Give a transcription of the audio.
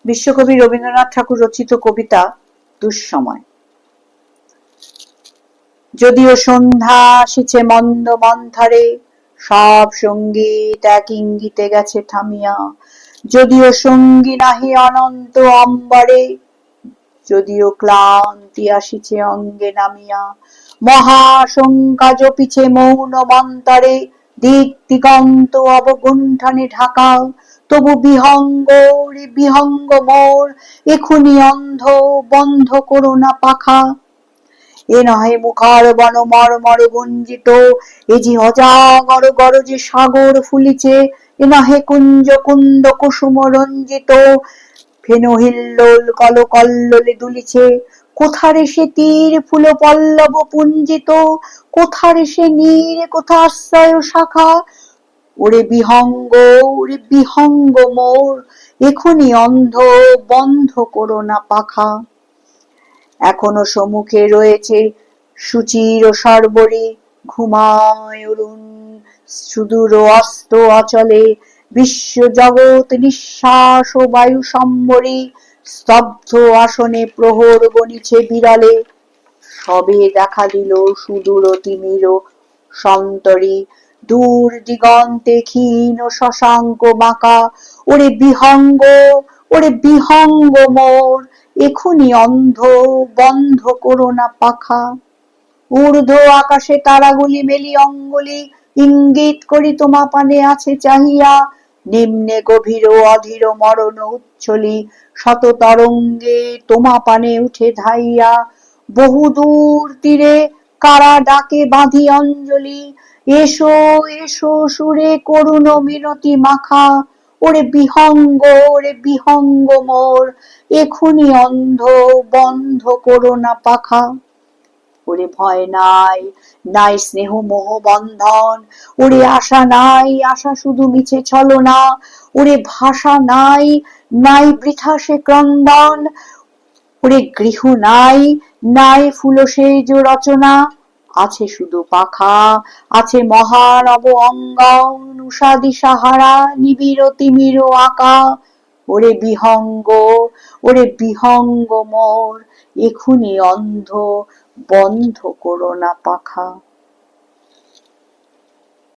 বিশ্বকবি রবীন্দ্রনাথ ঠাকুর রচিত কবিতা দুঃসময়। যদিও সন্ধ্যা আসিছে মন্দ মন্থরে, সব সঙ্গীত এক ইঙ্গিতে গেছে থামিয়া। যদিও সঙ্গী নাহি অনন্ত অম্বরে, যদিও ক্লান্তি আসিছে অঙ্গে নামিয়া। মহাশঙ্কা জপিছে মৌন মন্তরে, দিক দিগন্ত অবগুণ্ঠনে ঢাকা। তবু বিহঙ্গ রে বিহঙ্গ মোর, এখুনি অন্ধ বন্ধ করো না পাখা। এ নহে মুখার বন মর্মর গুঞ্জিত, এ যে অজাগর গরজে সাগর ফুলিছে। এ নহে কুঞ্জ কুন্দ কুসুম রঞ্জিত, ফেনু হিল্লোল কল কল্লোলে দুলিছে। কোথারে সে তীর ফুল পল্লব পুঞ্জিত, কোথারে সে নীর কোথা আশ্রয় শাখা। ওরে বিহঙ্গ মোর, এখুনি অন্ধ বন্ধ করো না পাখা। এখনো সম্মুখে রয়েছে সুচির সর্বরী, ঘুমায় অরুণ সুদূর অস্ত অচলে। বিশ্ব জগৎ নিঃশ্বাস ও বায়ু সম্বরী, স্তব্ধ আসনে প্রহর গণিছে বিরলে। সবে দেখা দিল সুদূর তিমির সন্তরী, দূর দিগন্তে ক্ষীণ শশাঙ্ক বাঁকা। ওরে বিহঙ্গ মোর, এখুনি অন্ধ বন্ধ করো না পাখা। ঊর্ধ্ব আকাশে তারাগুলি মেলি অঙ্গুলি, ইঙ্গিত করি তোমা পানে আছে চাহিয়া। নিম্নে গভীর অধীর মরণ উচ্ছলি, শত তরঙ্গে তোমা পানে উঠে ধাইয়া। বহুদূর তীরে কারা ডাকে বাঁধি অঞ্জলি, এসো এসো সুরে করুণ মিনতি মাখা। ওরে বিহঙ্গ মোর, এখুনি অন্ধ বন্ধ করো না পাখা। ওরে ভয় নাই, নাই স্নেহ মোহ বন্ধন। ওরে আশা নাই, আশা শুধু মিছে ছলনা। ওরে ভাষা নাই, নাই বৃথা সে ক্রন্দন। ওরে গৃহ নাই, নাই ফুলসেজ রচনা। আছে শুধু পাখা, আছে মহানব অঙ্গন, উষা দিশাহারা নিবিড় তিমির আঁকা। ওরে বিহঙ্গ মোর, এখুনি অন্ধ বন্ধ করো না পাখা।